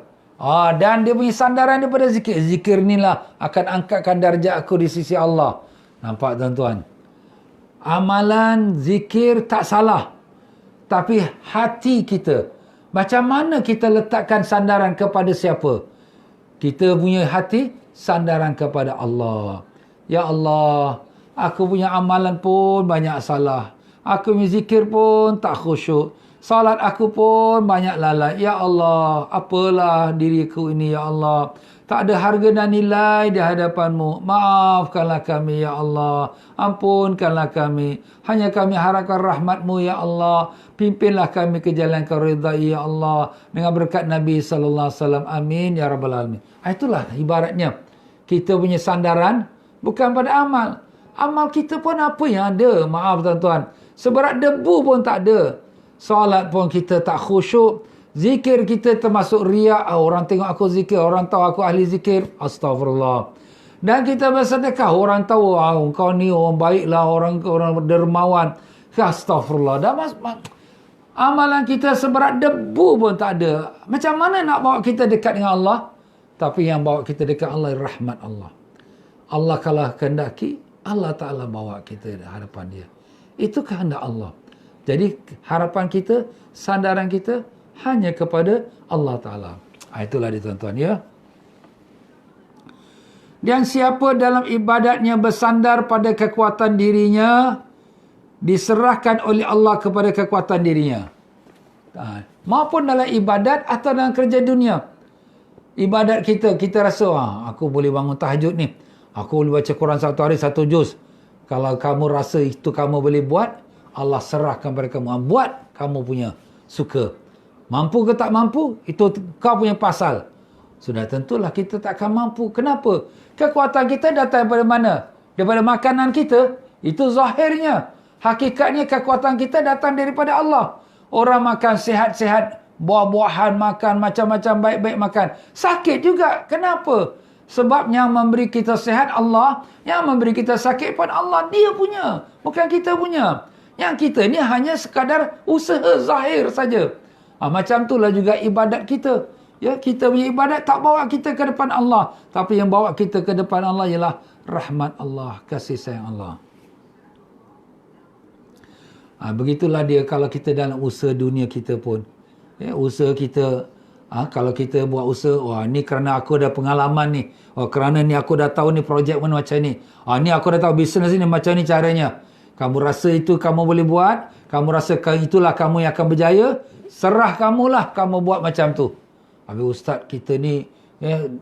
Dan dia punya sandaran daripada zikir. Zikir inilah akan angkatkan darjat aku di sisi Allah. Nampak tuan-tuan? Amalan zikir tak salah. Tapi hati kita, macam mana kita letakkan sandaran kepada siapa? Kita punya hati sandaran kepada Allah. Ya Allah, aku punya amalan pun banyak salah. Aku punya zikir pun tak khusyuk. Salat aku pun banyak lalai. Ya Allah, apalah diriku ini ya Allah. Tak ada harga dan nilai di hadapan-Mu. Maafkanlah kami ya Allah. Ampunkanlah kami. Hanya kami harapkan rahmat-Mu ya Allah. Pimpinlah kami ke jalan Kau ridai ya Allah. Dengan berkat Nabi SAW. Amin ya Rabbal Alamin. Itulah ibaratnya. Kita punya sandaran bukan pada amal. Amal kita pun apa yang ada? Maaf tuan-tuan. Seberat debu pun tak ada. Salat pun kita tak khusyuk. Zikir kita termasuk riak. Orang tengok aku zikir. Orang tahu aku ahli zikir. Astaghfirullah. Dan kita bersedekah. Orang tahu kau ni orang baiklah. Orang dermawan. Astaghfirullah. Dan amalan kita seberat debu pun tak ada. Macam mana nak bawa kita dekat dengan Allah? Tapi yang bawa kita dekat Allah rahmat Allah. Allah kalau kehendaki, Allah Ta'ala bawa kita di hadapan dia. Itu kehendak Allah. Jadi harapan kita, sandaran kita hanya kepada Allah Ta'ala. Itulah dia tuan-tuan ya. Dan siapa dalam ibadatnya bersandar pada kekuatan dirinya, diserahkan oleh Allah kepada kekuatan dirinya. Maupun dalam ibadat atau dalam kerja dunia. Ibadat kita rasa, aku boleh bangun tahajud ni. Aku boleh baca Quran satu hari satu juz. Kalau kamu rasa itu kamu boleh buat, Allah serahkan pada kamu. Buat, kamu punya suka. Mampu ke tak mampu, itu kau punya pasal. Sudah tentulah kita tak akan mampu. Kenapa? Kekuatan kita datang daripada mana? Daripada makanan kita. Itu zahirnya. Hakikatnya kekuatan kita datang daripada Allah. Orang makan sihat-sihat, buah-buahan makan, macam-macam baik-baik makan. Sakit juga. Kenapa? Sebab yang memberi kita sihat Allah, yang memberi kita sakit pun Allah. Dia punya, bukan kita punya. Yang kita ni hanya sekadar usaha zahir saja. Macam itulah juga ibadat kita. Ya, kita punya ibadat tak bawa kita ke depan Allah. Tapi yang bawa kita ke depan Allah ialah rahmat Allah, kasih sayang Allah. Begitulah dia kalau kita dalam usaha dunia kita pun. Ya, usaha kita, kalau kita buat usaha, ni kerana aku ada pengalaman ni. Kerana ni aku dah tahu ni projek mana macam ni. Ni aku dah tahu bisnes ni macam ni caranya. Kamu rasa itu kamu boleh buat, kamu rasa itulah kamu yang akan berjaya, serah kamulah kamu buat macam tu. Habis ustaz, kita ni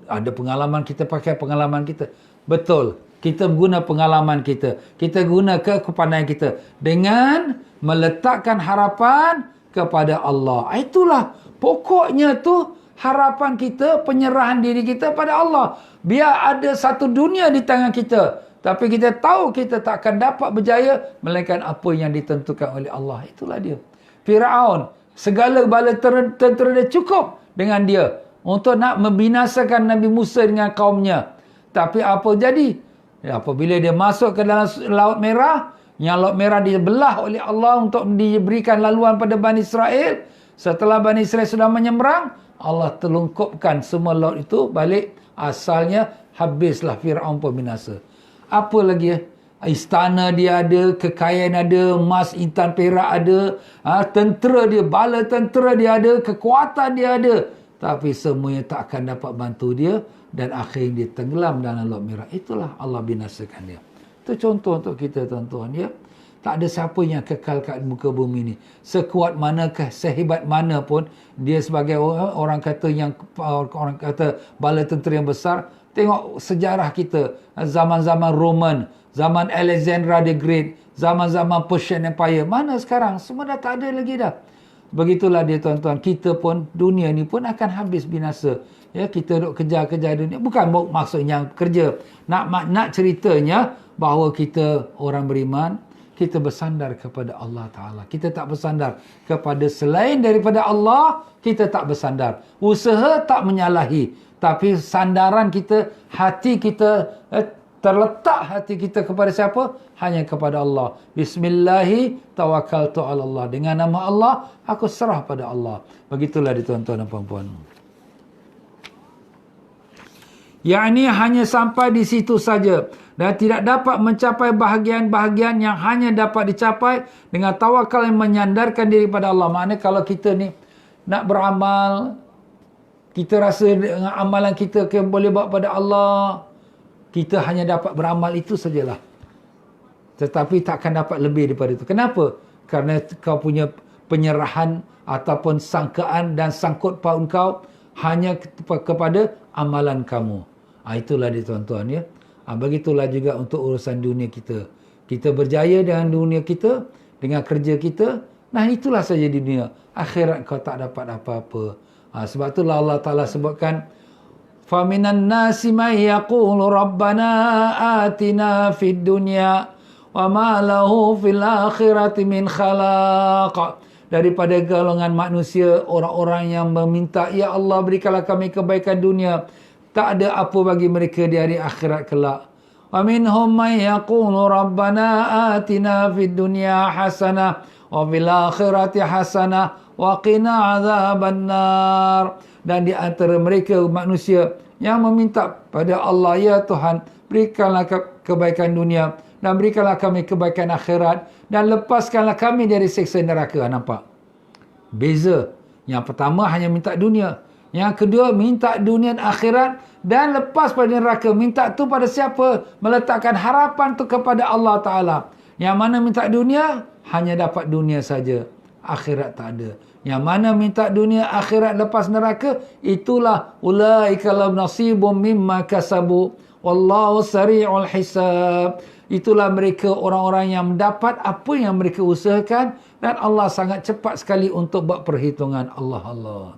ada pengalaman, kita pakai pengalaman kita. Betul. Kita guna pengalaman kita. Kita guna kepandaian kita. Dengan meletakkan harapan kepada Allah. Itulah pokoknya tu harapan kita, penyerahan diri kita pada Allah. Biar ada satu dunia di tangan kita. Tapi kita tahu kita tak akan dapat berjaya melainkan apa yang ditentukan oleh Allah. Itulah dia. Firaun, segala bala tentera dia cukup dengan dia untuk nak membinasakan Nabi Musa dengan kaumnya. Tapi apa jadi? Apabila dia masuk ke dalam Laut Merah, yang Laut Merah dibelah oleh Allah untuk diberikan laluan pada Bani Israel. Setelah Bani Israel sudah menyeberang, Allah telungkupkan semua laut itu balik asalnya, habislah Firaun pun binasa. Apa lagi? Istana dia ada, kekayaan ada, emas, intan, perak ada, tentera dia, bala tentera dia ada, kekuatan dia ada. Tapi semuanya tak akan dapat bantu dia dan akhirnya dia tenggelam dalam Laut Merah. Itulah Allah binasakan dia. Itu contoh untuk kita, tuan-tuan, ya. Tak ada siapa yang kekal kat muka bumi ni. Sekuat manakah, sehebat mana pun dia sebagai orang kata bala tentera yang besar. Tengok sejarah kita, zaman-zaman Roman, zaman Alexander the Great, zaman-zaman Persian Empire. Mana sekarang? Semua dah tak ada lagi dah. Begitulah dia, tuan-tuan. Kita pun, dunia ni pun akan habis binasa. Ya, kita duk kejar-kejar dunia. Bukan maksudnya kerja. Nak ceritanya bahawa kita orang beriman, kita bersandar kepada Allah Ta'ala. Kita tak bersandar kepada selain daripada Allah, kita tak bersandar. Usaha tak menyalahi. Tapi sandaran kita, hati kita, terletak hati kita kepada siapa? Hanya kepada Allah. Bismillahi tawakkaltu ala Allah. Dengan nama Allah, aku serah pada Allah. Begitulah di tuan-tuan dan puan-puan. Yang ini hanya sampai di situ saja. Dan tidak dapat mencapai bahagian-bahagian yang hanya dapat dicapai dengan tawakal yang menyandarkan diri pada Allah. Maknanya kalau kita ni nak beramal, kita rasa dengan amalan kita boleh bawa pada Allah, kita hanya dapat beramal itu sajalah. Tetapi tak akan dapat lebih daripada itu. Kenapa? Kerana kau punya penyerahan ataupun sangkaan dan sangkut paut kau hanya kepada amalan kamu. Itulah dia, tuan-tuan, ya. Begitulah juga untuk urusan dunia kita. Kita berjaya dengan dunia kita, dengan kerja kita. Nah, itulah saja dunia. Akhirat kau tak dapat apa-apa. Sebab itulah Allah Ta'ala sebutkan, فَمِنَ النَّاسِ مَنْ يَقُولُ رَبَّنَا آتِنَا فِي الدُّنْيَا وَمَا لَهُ فِي الْآخِرَةِ مِنْ خَلَاقٍ. Daripada golongan manusia, orang-orang yang meminta, Ya Allah, berikanlah kami kebaikan dunia. Tak ada apa bagi mereka di hari akhirat kelak. وَمِنْهُمْ مَنْ يَقُولُ رَبَّنَا آتِنَا فِي الدُّنْيَا حَسَنَةً وَفِي الْآخِرَةِ حَسَنَةً وَقِنَا عَذَابَ النَّارِ. Dan di antara mereka manusia yang meminta pada Allah, Ya Tuhan, berikanlah kebaikan dunia dan berikanlah kami kebaikan akhirat dan lepaskanlah kami dari siksa neraka. Nampak? Beza. Yang pertama hanya minta dunia. Yang kedua minta dunia dan akhirat dan lepas pada neraka. Minta tu pada siapa? Meletakkan harapan tu kepada Allah Ta'ala. Yang mana minta dunia, hanya dapat dunia saja. Akhirat tak ada. Yang mana minta dunia, akhirat lepas neraka, itulah ulaika lahum nasibum mimma kasabu wallahu sari'ul hisab. Itulah mereka orang-orang yang mendapat apa yang mereka usahakan dan Allah sangat cepat sekali untuk buat perhitungan. Allah.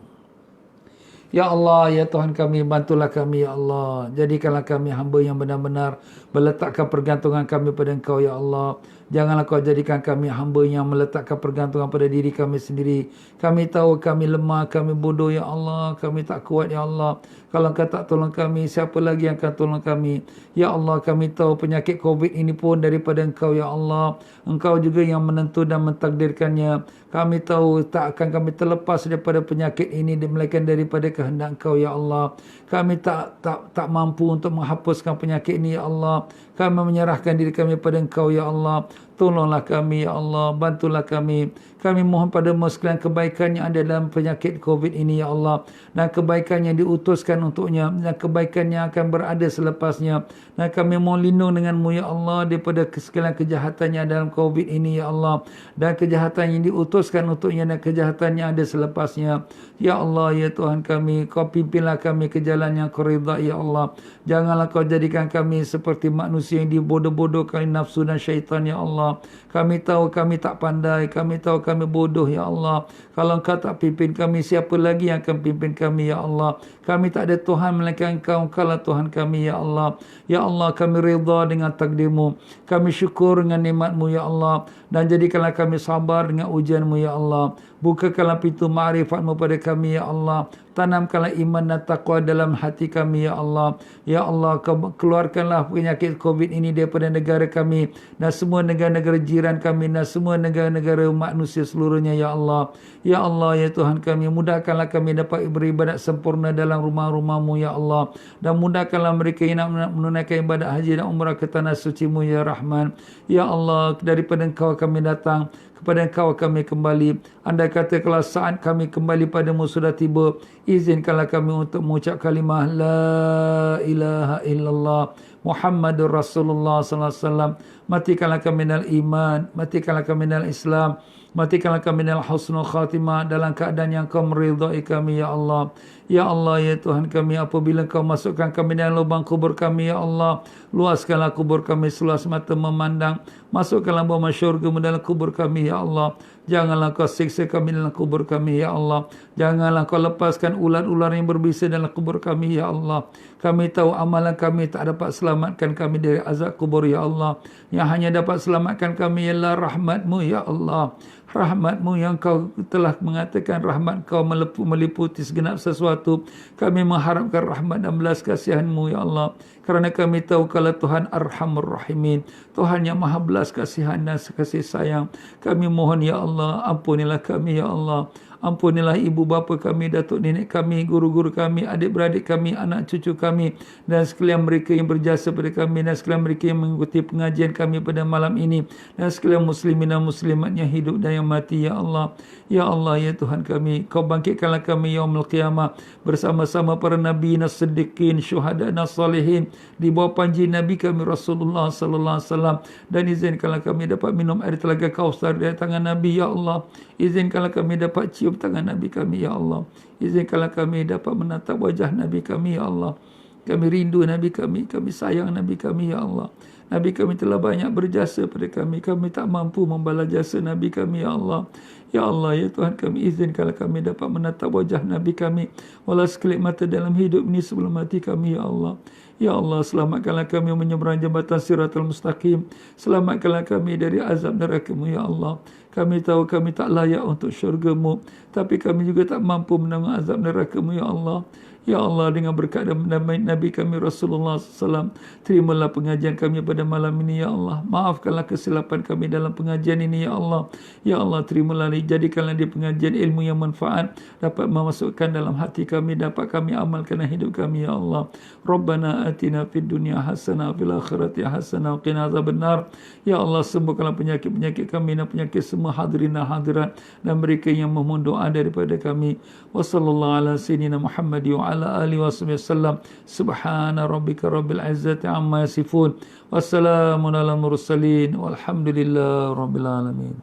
Ya Allah, Ya Tuhan kami, bantulah kami, Ya Allah. Jadikanlah kami hamba yang benar-benar meletakkan pergantungan kami pada Engkau, Ya Allah. Janganlah Kau jadikan kami hamba yang meletakkan pergantungan pada diri kami sendiri. Kami tahu kami lemah, kami bodoh, Ya Allah. Kami tak kuat, Ya Allah. Kalau Engkau tak tolong kami, siapa lagi yang akan tolong kami? Ya Allah, kami tahu penyakit COVID ini pun daripada Engkau, Ya Allah. Engkau juga yang menentu dan mentakdirkannya. Kami tahu tak akan kami terlepas daripada penyakit ini melainkan daripada kehendak Engkau, Ya Allah. Kami tak mampu untuk menghapuskan penyakit ini, Ya Allah. Kami menyerahkan diri kami pada Engkau, Ya Allah. Tolonglah kami, Ya Allah. Bantulah kami. Kami mohon padamu sekalian kebaikan yang ada dalam penyakit COVID ini, Ya Allah. Dan kebaikan yang diutuskan untuknya. Dan kebaikan yang akan berada selepasnya. Dan kami mohon lindung denganmu, Ya Allah. Daripada sekalian kejahatan yang dalam COVID ini, Ya Allah. Dan kejahatan yang diutuskan untuknya. Dan kejahatan yang ada selepasnya. Ya Allah, Ya Tuhan kami. Kau pimpinlah kami ke jalan yang Kau ridha, Ya Allah. Janganlah Kau jadikan kami seperti manusia yang dibodoh-bodohkan nafsu dan syaitan, Ya Allah. Allah. Kami tahu kami tak pandai, kami tahu kami bodoh ya Allah. Kalau Engkau tak pimpin kami, siapa lagi yang akan pimpin kami ya Allah. Kami tak ada Tuhan melainkan Engkau, Engkaulah Tuhan kami ya Allah. Ya Allah, kami redha dengan takdir-Mu. Kami syukur dengan nikmat-Mu ya Allah. Dan jadikanlah kami sabar dengan ujian-Mu ya Allah. Bukakanlah pintu ma'rifat-Mu pada kami ya Allah. Tanamkanlah iman dan taqwa dalam hati kami ya Allah. Ya Allah, keluarkanlah penyakit COVID ini daripada negara kami dan semua negara-negara jiran kami dan semua negara-negara manusia seluruhnya ya Allah. Ya Allah, ya Tuhan kami, mudahkanlah kami dapat beribadat sempurna dalam rumah-rumah-Mu ya Allah. Dan mudahkanlah mereka yang nak menunaikan ibadat haji dan umrah ke tanah suci-Mu ya Rahman. Ya Allah, daripada Engkau kami datang, kepada Engkau kami kembali. Andai kata kalau saat kami kembali padamu sudah tiba, izinkanlah kami untuk mengucap kalimah La ilaha illallah Muhammadur Rasulullah sallallahu alaihi wasallam. Matikanlah kami dalam iman, matikanlah kami dalam Islam, matikanlah kami dalam husnul khatimah, dalam keadaan yang Kau meridai kami ya Allah. Ya Allah, ya Tuhan kami, apabila Kau masukkan kami dalam lubang kubur kami ya Allah, luaskanlah kubur kami seluas mata memandang. Masukkanlah bawah syurga-Mu dalam kubur kami ya Allah. Janganlah Kau siksa kami dalam kubur kami ya Allah. Janganlah Kau lepaskan ular-ular yang berbisa dalam kubur kami ya Allah. Kami tahu amalan kami tak dapat selamatkan kami dari azab kubur ya Allah. Yang hanya dapat selamatkan kami ialah rahmat-Mu ya Allah. Rahmat-Mu yang Kau telah mengatakan rahmat Kau meliputi segenap sesuatu. Kami mengharapkan rahmat dan belas kasihan-Mu ya Allah. Kerana kami tahu kalau Tuhan Arhamur Rahimin, Tuhan yang maha belas kasihan dan kasih sayang. Kami mohon ya Allah, ampunilah kami ya Allah. Ampunilah ibu bapa kami, datuk nenek kami, guru-guru kami, adik-beradik kami, anak cucu kami, dan sekalian mereka yang berjasa pada kami, dan sekalian mereka yang mengikuti pengajian kami pada malam ini, dan sekalian muslimin dan muslimat yang hidup dan yang mati ya Allah. Ya Allah, ya Tuhan kami, Kau bangkitkanlah kami yaumul qiyamah bersama-sama para nabi, siddiqin, syuhada dan salihin di bawah panji Nabi kami Rasulullah sallallahu alaihi wasallam. Dan izinkanlah kami dapat minum air telaga Kausar dari tangan Nabi ya Allah. Izinkanlah kami dapat cium tangan Nabi kami ya Allah. Izinkanlah kami dapat menatap wajah Nabi kami ya Allah. Kami rindu Nabi kami sayang Nabi kami ya Allah. Nabi kami telah banyak berjasa pada kami tak mampu membalas jasa Nabi kami ya Allah. Ya Allah, ya Tuhan kami, izinkanlah kami dapat menatap wajah Nabi kami walau sekelip mata dalam hidup ini sebelum mati kami ya Allah. Ya Allah, selamatkanlah kami menyeberang jambatan Siratal Mustaqim. Selamatkanlah kami dari azab neraka-Mu ya Allah. Kami tahu kami tak layak untuk syurga-Mu, tapi kami juga tak mampu menanggung azab neraka-Mu ya Allah. Ya Allah, dengan berkat Nabi kami Rasulullah SAW, terimalah pengajian kami pada malam ini ya Allah. Maafkanlah kesilapan kami dalam pengajian ini ya Allah. Ya Allah, terimalah, jadikanlah di pengajian ilmu yang manfaat, dapat memasukkan dalam hati kami, dapat kami amalkan dalam hidup kami ya Allah. Rabbana atina fid dunya hasanah fil akhirati hasanah wa qina azabannar. Ya Allah, sembuhkanlah penyakit-penyakit kami dan penyakit semua hadirin dan hadirat dan mereka yang memohon doa daripada kami. Wa sallallahu ala sayyidina Muhammad wa ala alihi wasallam. Subhana rabbika rabbil izzati amma yasifun. Wassalamun ala mursalin walhamdulillahi rabbil alamin.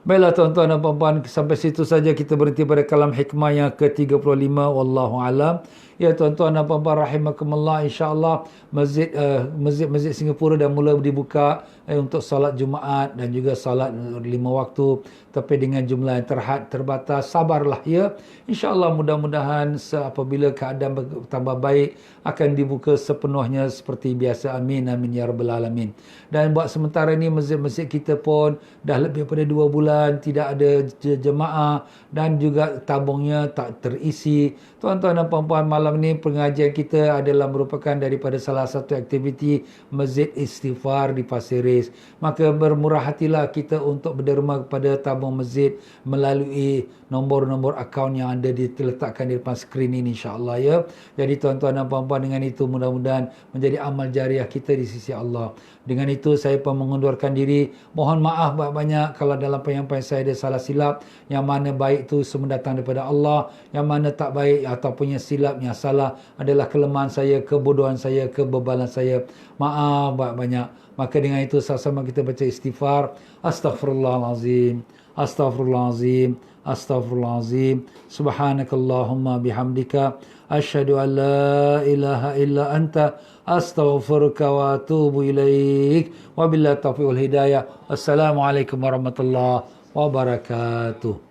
Baiklah tuan-tuan dan puan-puan, sampai situ saja kita berhenti pada kalam hikmah yang ke-35. Wallahu alam. Ya tuan-tuan dan puan-puan rahimakumullah, insya-Allah masjid Singapura dah mula dibuka untuk salat Jumaat dan juga salat 5 waktu, tapi dengan jumlah yang terbatas. Sabarlah ya. Insya-Allah mudah-mudahan apabila keadaan bertambah baik akan dibuka sepenuhnya seperti biasa. Amin amin ya rabbal alamin. Dan buat sementara ini masjid-masjid kita pun dah lebih daripada 2 bulan tidak ada jemaah dan juga tabungnya tak terisi. Tuan-tuan dan puan-puan, malam ni pengajian kita adalah merupakan daripada salah satu aktiviti Masjid Istighfar di Pasir Ris. Maka bermurah hatilah kita untuk berderma kepada tabung masjid melalui nombor-nombor akaun yang ada diletakkan di depan skrin ini insya-Allah ya. Jadi tuan-tuan dan puan-puan, dengan itu mudah-mudahan menjadi amal jariah kita di sisi Allah. Dengan itu saya pun mengundurkan diri. Mohon maaf banyak-banyak kalau dalam penyampaian saya ada salah silap. Yang mana baik itu semua datang daripada Allah, yang mana tak baik ataupun yang silap yang salah, adalah kelemahan saya, kebodohan saya, kebebalan saya. Maaf banyak. Maka dengan itu sama-sama kita baca istighfar. Astaghfirullahalazim. Astaghfirullahalazim. Astaghfirullahalazim. Subhanakallahumma bihamdika asyhadu an la ilaha illa anta astaghfiruka wa atubu ilaik. Wabillahi taufiq wal hidayah. Assalamualaikum warahmatullahi wabarakatuh.